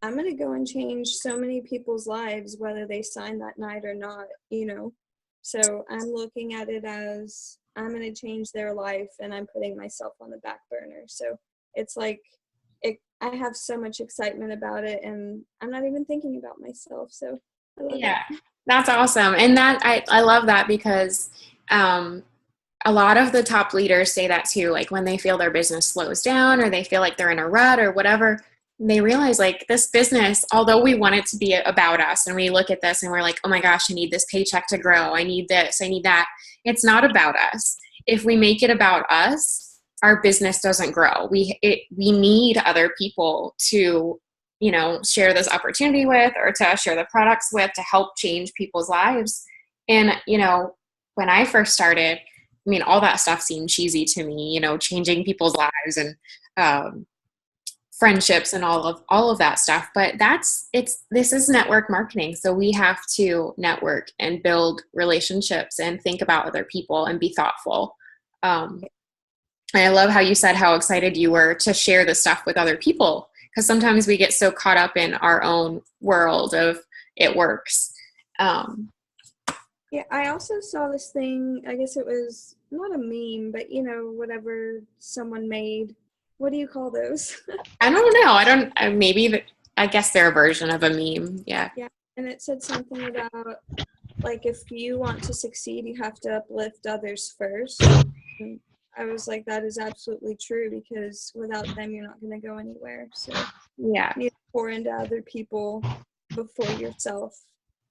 I'm gonna go and change so many people's lives, whether they sign that night or not, you know. So I'm looking at it as I'm gonna change their life, and I'm putting myself on the back burner. So it's like I have so much excitement about it, and I'm not even thinking about myself. So I love Yeah, it. that's awesome. And that I love that because a lot of the top leaders say that too, like when they feel their business slows down or they feel like they're in a rut or whatever, they realize like this business, although we want it to be about us and we look at this and we're like, oh my gosh, I need this paycheck to grow. I need this, I need that. It's not about us. If we make it about us, our business doesn't grow. We need other people to, you know, share this opportunity with or to share the products with to help change people's lives. And, you know, when I first started, I mean, all that stuff seemed cheesy to me, you know, changing people's lives and friendships and all of that stuff. But this is network marketing. So we have to network and build relationships and think about other people and be thoughtful. And I love how you said how excited you were to share this stuff with other people, because sometimes we get so caught up in our own world of it works. Yeah, I also saw this thing, I guess it was not a meme, but you know, whatever someone made. What do you call those? I don't know. I guess they're a version of a meme. Yeah. Yeah, and it said something about like if you want to succeed, you have to uplift others first. And I was like, that is absolutely true, because without them, you're not going to go anywhere. So Yeah. you need to pour into other people before yourself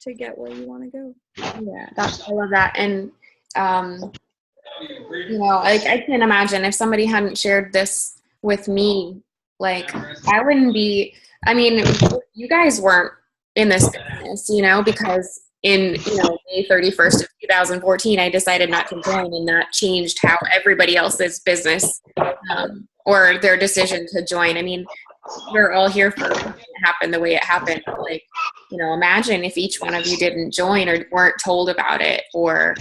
to get where you want to go. Yeah, I love that. And, you know, like I can imagine if somebody hadn't shared this with me, like I wouldn't be, I mean, you guys weren't in this business, you know, because in, you know, May 31st of 2014, I decided not to join, and that changed how everybody else's business or their decision to join. I mean, we're all here for it to happen the way it happened. Like, you know, imagine if each one of you didn't join or weren't told about it or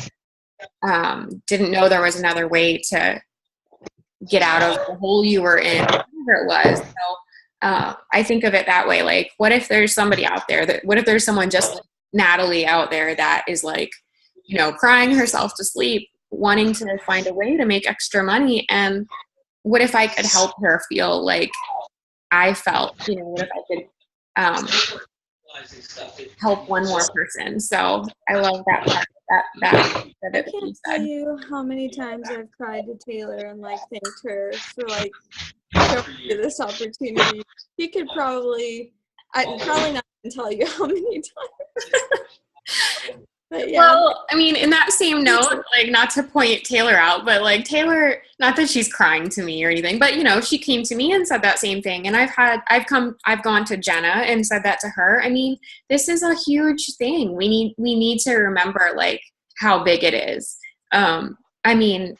didn't know there was another way to get out of the hole you were in, whatever it was. So I think of it that way. Like, what if there's somebody out there what if there's someone just like Natalie out there that is like, you know, crying herself to sleep, wanting to find a way to make extra money? And what if I could help her feel like I felt, you know, what if I could help one more person? So I love that part. I can't tell you how many times I've cried to Taylor and like thanked her for like showing me this opportunity. She could probably, I'm probably not gonna tell you how many times. But yeah. Well, I mean, in that same note, like not to point Taylor out, but like Taylor, not that she's crying to me or anything, but you know, she came to me and said that same thing. And I've gone to Jenna and said that to her. I mean, this is a huge thing. We need to remember like how big it is. I mean,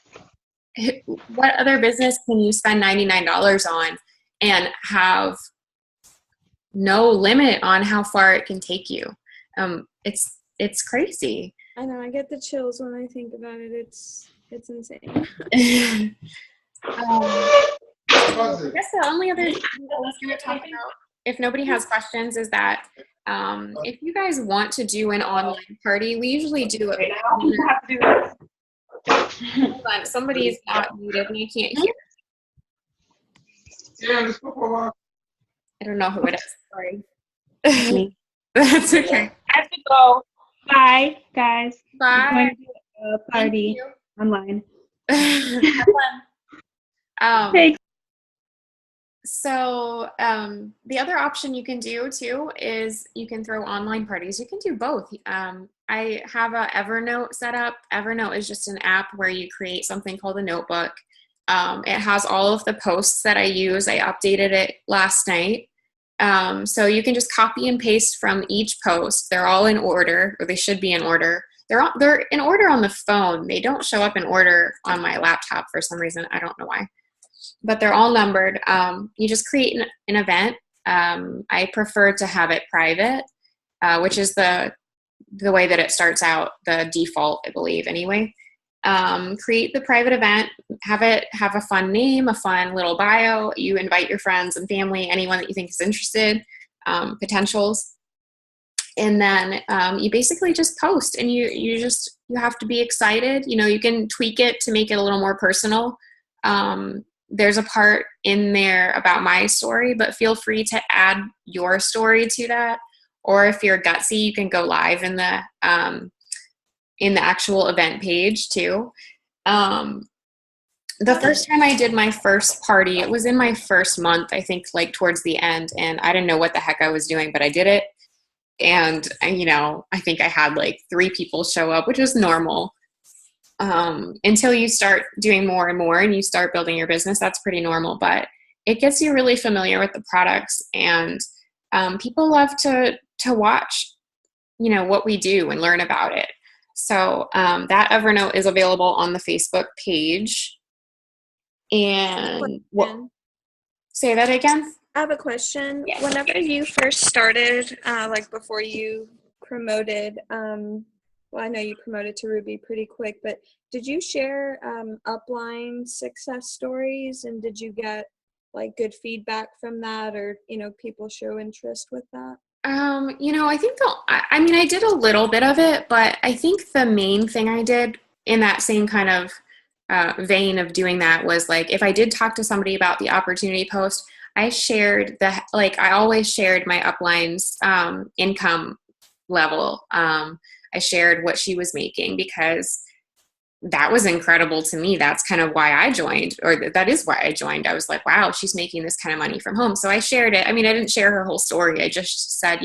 what other business can you spend $99 on and have no limit on how far it can take you? It's crazy. I know, I get the chills when I think about it. It's insane. I guess the only other thing I was going to talk about, if nobody has questions, is that if you guys want to do an online party, we usually do it. Hold on, somebody's not muted and I can't hear. I don't know who it is. Sorry. That's okay. I have to go. Bye, guys. Bye. I'm going to a party online. Thanks. So the other option you can do too is you can throw online parties. You can do both. I have a Evernote set up. Evernote is just an app where you create something called a notebook. It has all of the posts that I use. I updated it last night. So you can just copy and paste from each post. They're all in order, or they should be in order. They're in order on the phone. They don't show up in order on my laptop for some reason. I don't know why, but they're all numbered. You just create an event. I prefer to have it private, which is the way that it starts out, the default, I believe, anyway. Create the private event, have a fun name, a fun little bio. You invite your friends and family, anyone that you think is interested, potentials. And then you basically just post, and you have to be excited. You can tweak it to make it a little more personal. There's a part in there about my story, but feel free to add your story to that. Or if you're gutsy, you can go live in the actual event page too. The first time I did my first party, it was in my first month, I think, like towards the end, and I didn't know what the heck I was doing, but I did it. And, I think I had like 3 people show up, which was normal. Until you start doing more and more and you start building your business, that's pretty normal, but it gets you really familiar with the products, and people love to watch, what we do and learn about it. So that Evernote is available on the Facebook page. And say that again? I have a question. Yeah. Whenever you first started, like before you promoted, well, I know you promoted to Ruby pretty quick, but did you share upline success stories, and did you get like good feedback from that, or, people show interest with that? I think I did a little bit of it, but I think the main thing I did in that same kind of vein of doing that was like, if I did talk to somebody about the opportunity post, I shared I always shared my upline's income level. I shared what she was making because that was incredible to me. That's kind of why I joined, or that is why I joined. I was like, wow, she's making this kind of money from home. So I shared it. I didn't share her whole story. I just said,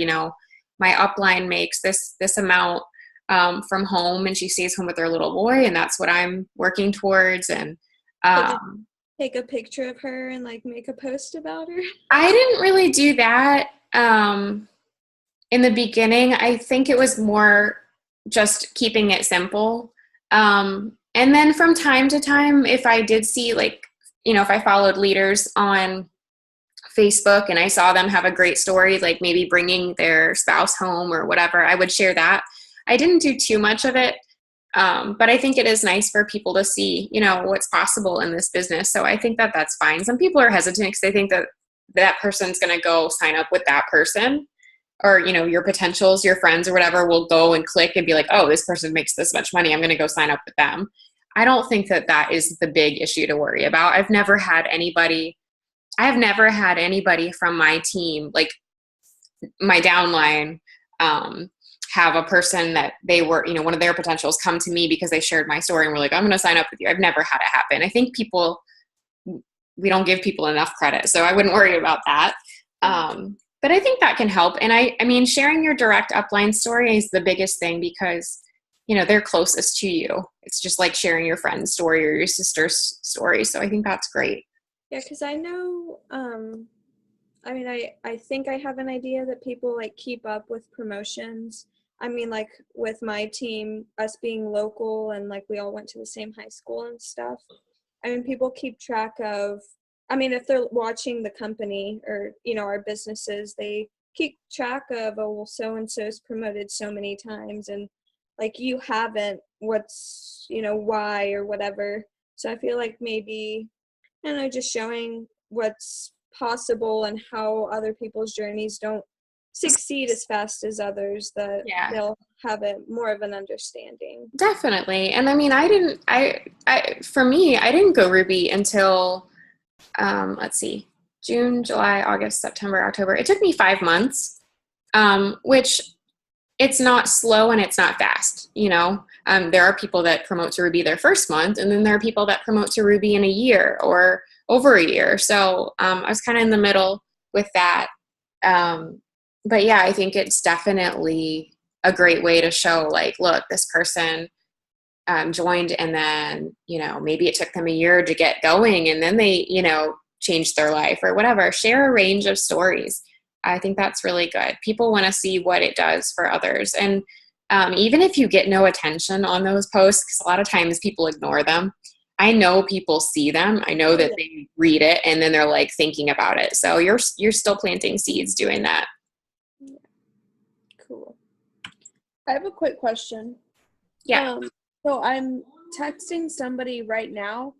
my upline makes this amount from home, and she stays home with her little boy, and that's what I'm working towards. And take a picture of her and like make a post about her? I didn't really do that in the beginning. I think it was more just keeping it simple. And then from time to time, if I did see if I followed leaders on Facebook and I saw them have a great story, like maybe bringing their spouse home or whatever, I would share that. I didn't do too much of it. But I think it is nice for people to see, what's possible in this business. So I think that that's fine. Some people are hesitant because they think that person's going to go sign up with that person, or, your potentials, your friends or whatever will go and click and be like, oh, this person makes this much money, I'm going to go sign up with them. I don't think that is the big issue to worry about. I've never had anybody from my team, like my downline, have a person that they were, one of their potentials come to me because they shared my story and were like, I'm going to sign up with you. I've never had it happen. I think we don't give people enough credit, so I wouldn't worry about that. But I think that can help. And I sharing your direct upline story is the biggest thing because, they're closest to you. It's just like sharing your friend's story or your sister's story. So I think that's great. Yeah, because I know, I think I have an idea that people like keep up with promotions. Like with my team, us being local and like we all went to the same high school and stuff. People keep track of, if they're watching the company or, our businesses, they keep track of, oh, well, so-and-so's promoted so many times and like you haven't, what's, why or whatever. So I feel like maybe, just showing what's possible and how other people's journeys don't succeed as fast as others, that they'll have more of an understanding. Definitely. And for me, I didn't go Ruby until, let's see, June, July, August, September, October. It took me 5 months, which it's not slow and it's not fast. There are people that promote to Ruby their first month, and then there are people that promote to Ruby in a year or over a year. So I was kind of in the middle with that. But yeah, I think it's definitely a great way to show like, look, this person joined and then, maybe it took them a year to get going and then they, changed their life or whatever. Share a range of stories. I think that's really good. People want to see what it does for others. And even if you get no attention on those posts, because a lot of times people ignore them, I know people see them. I know that they read it and then they're like thinking about it. So you're still planting seeds doing that. Cool. I have a quick question. Yeah. So I'm texting somebody right now,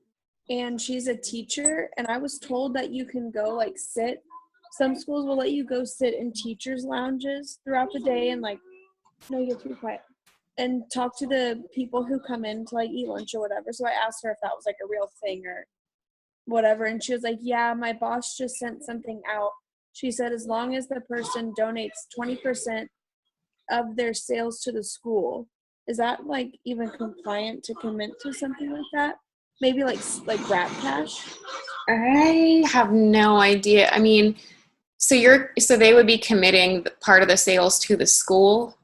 and she's a teacher, and I was told that you can go like sit. Some schools will let you go sit in teachers' lounges throughout the day and like, no, you're too quiet, and talk to the people who come in to like eat lunch or whatever. So I asked her if that was like a real thing or whatever, and she was like, yeah, my boss just sent something out. She said as long as the person donates 20% of their sales to the school. Is that like even compliant to commit to something like that? Maybe like Rap Cash? I have no idea. I mean, so they would be committing part of the sales to the school,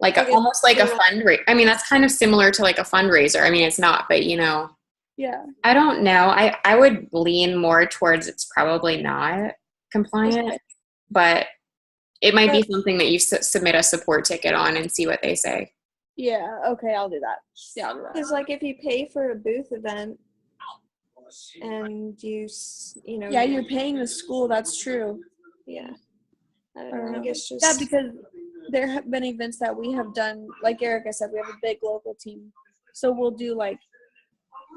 like almost like a fundraiser. I mean, that's kind of similar to like a fundraiser. I mean, it's not, but Yeah. I don't know. I would lean more towards it's probably not compliant, Okay. but it might be something that you submit a support ticket on and see what they say. Yeah, okay, I'll do that. Yeah, I'll do that. Because like if you pay for a booth event and Yeah, you're paying the school, that's true. yeah. I don't know. I guess just Yeah, because there have been events that we have done, like Erica said, we have a big local team. So we'll do like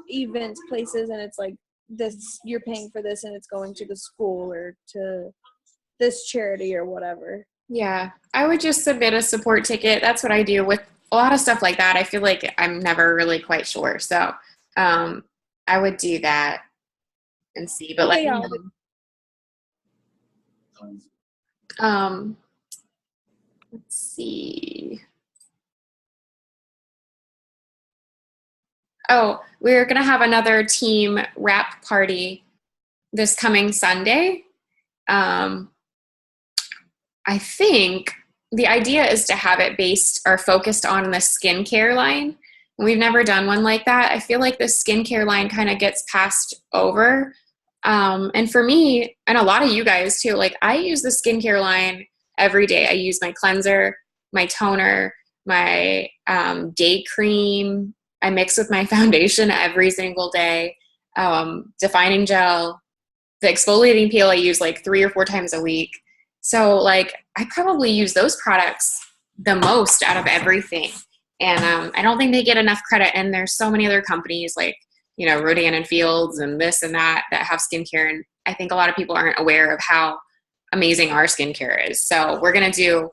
events, places, and it's like this, you're paying for this and it's going to the school or to this charity or whatever. Yeah, I would just submit a support ticket. That's what I do with a lot of stuff like that. I feel like I'm never really quite sure. So I would do that and see. But Okay, let's see. Oh, we're going to have another team wrap party this coming Sunday. I think the idea is to have it based or focused on the skincare line. We've never done one like that. I feel like the skincare line kind of gets passed over. And for me, and a lot of you guys too, like I use the skincare line every day. I use my cleanser, my toner, my day cream. I mix with my foundation every single day. Defining gel, the exfoliating peel I use like 3 or 4 times a week. So like I probably use those products the most out of everything. And I don't think they get enough credit. And there's so many other companies like, Rodan and Fields and this and that have skincare. And I think a lot of people aren't aware of how amazing our skincare is. So we're going to do,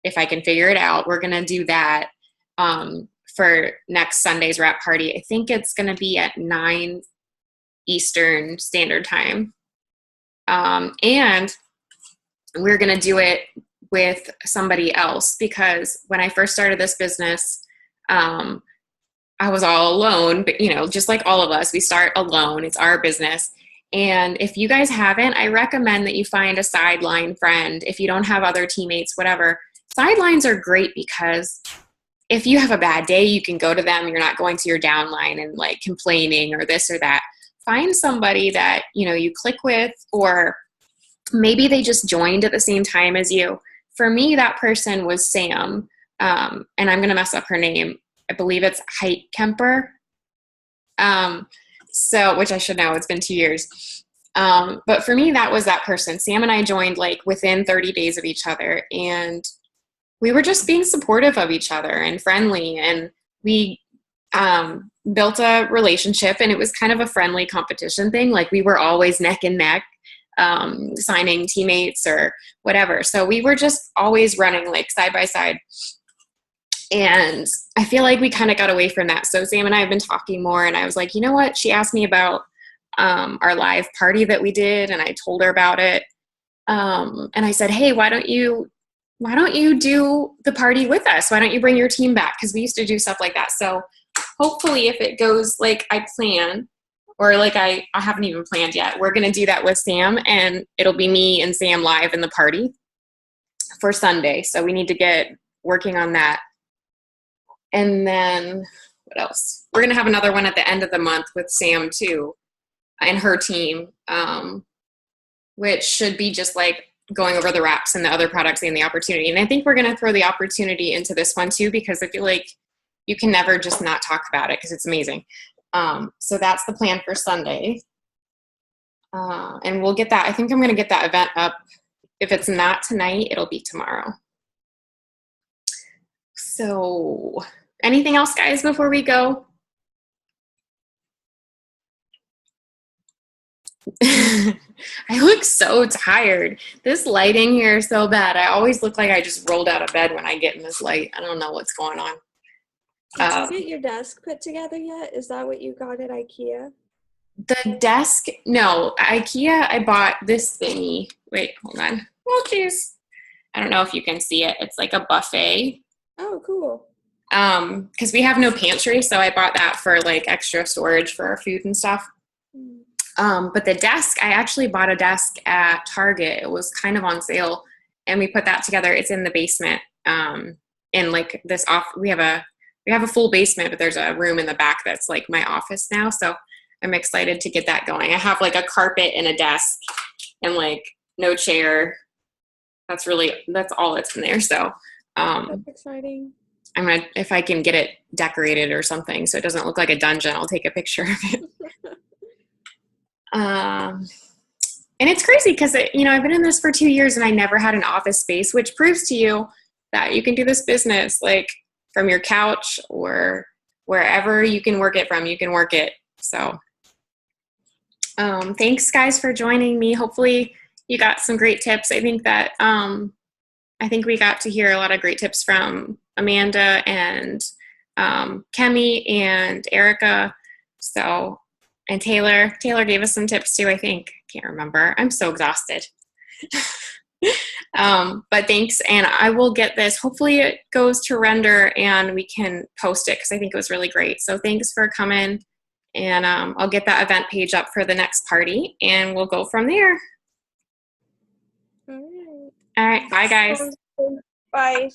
if I can figure it out, we're going to do that for next Sunday's wrap party. I think it's going to be at 9 Eastern Standard Time. And we're going to do it with somebody else because when I first started this business, I was all alone, but just like all of us, we start alone. It's our business. And if you guys haven't, I recommend that you find a sideline friend. If you don't have other teammates, whatever, sidelines are great because if you have a bad day, you can go to them. You're not going to your downline and like complaining or this or that. Find somebody that, you click with, or maybe they just joined at the same time as you. For me, that person was Sam, and I'm going to mess up her name. I believe it's Height Kemper. Which I should know, it's been 2 years. But for me, that was that person. Sam and I joined like within 30 days of each other, and we were just being supportive of each other and friendly, and we built a relationship, and it was kind of a friendly competition thing. Like we were always neck and neck, signing teammates or whatever. So we were just always running like side by side. And I feel like we kind of got away from that. So Sam and I have been talking more, and I was like, you know what? She asked me about our live party that we did, and I told her about it. And I said, hey, why don't you do the party with us? Why don't you bring your team back? Because we used to do stuff like that. So hopefully if it goes like I plan, or like I haven't even planned yet, we're going to do that with Sam, and it'll be me and Sam live in the party for Sunday. So we need to get working on that. And then what else? We're going to have another one at the end of the month with Sam too and her team, which should be just like going over the wraps and the other products and the opportunity. And I think we're going to throw the opportunity into this one too, because I feel like you can never just not talk about it because it's amazing. So that's the plan for Sunday. And we'll get that. I think I'm going to get that event up. If it's not tonight, it'll be tomorrow. So Anything else, guys, before we go? I look so tired. This lighting here is so bad. I always look like I just rolled out of bed when I get in this light. I don't know what's going on. Did you get your desk put together yet? Is that what you got at IKEA? The desk, no. IKEA, I bought this thingy. Wait, hold on. Oh, jeez. I don't know if you can see it. It's like a buffet. Oh, cool. Because we have no pantry, so I bought that for like extra storage for our food and stuff. But the desk, I actually bought a desk at Target. It was kind of on sale, and we put that together. It's in the basement. In like this we have a full basement, but there's a room in the back that's like my office now. So I'm excited to get that going. I have like a carpet and a desk and like no chair. That's all that's in there. So That's exciting. I'm gonna, if I can get it decorated or something so it doesn't look like a dungeon, I'll take a picture of it. And it's crazy because I've been in this for 2 years and I never had an office space, which proves to you that you can do this business like from your couch or wherever you can work it from, you can work it. So thanks guys for joining me. Hopefully you got some great tips. I think that I think we got to hear a lot of great tips from Amanda and Kemi and Erica. And Taylor gave us some tips too, I think. Can't remember. I'm so exhausted. But thanks, and I will get this. Hopefully it goes to render and we can post it because I think it was really great. So thanks for coming, and I'll get that event page up for the next party, and we'll go from there. All right. All right. Bye, guys. Bye.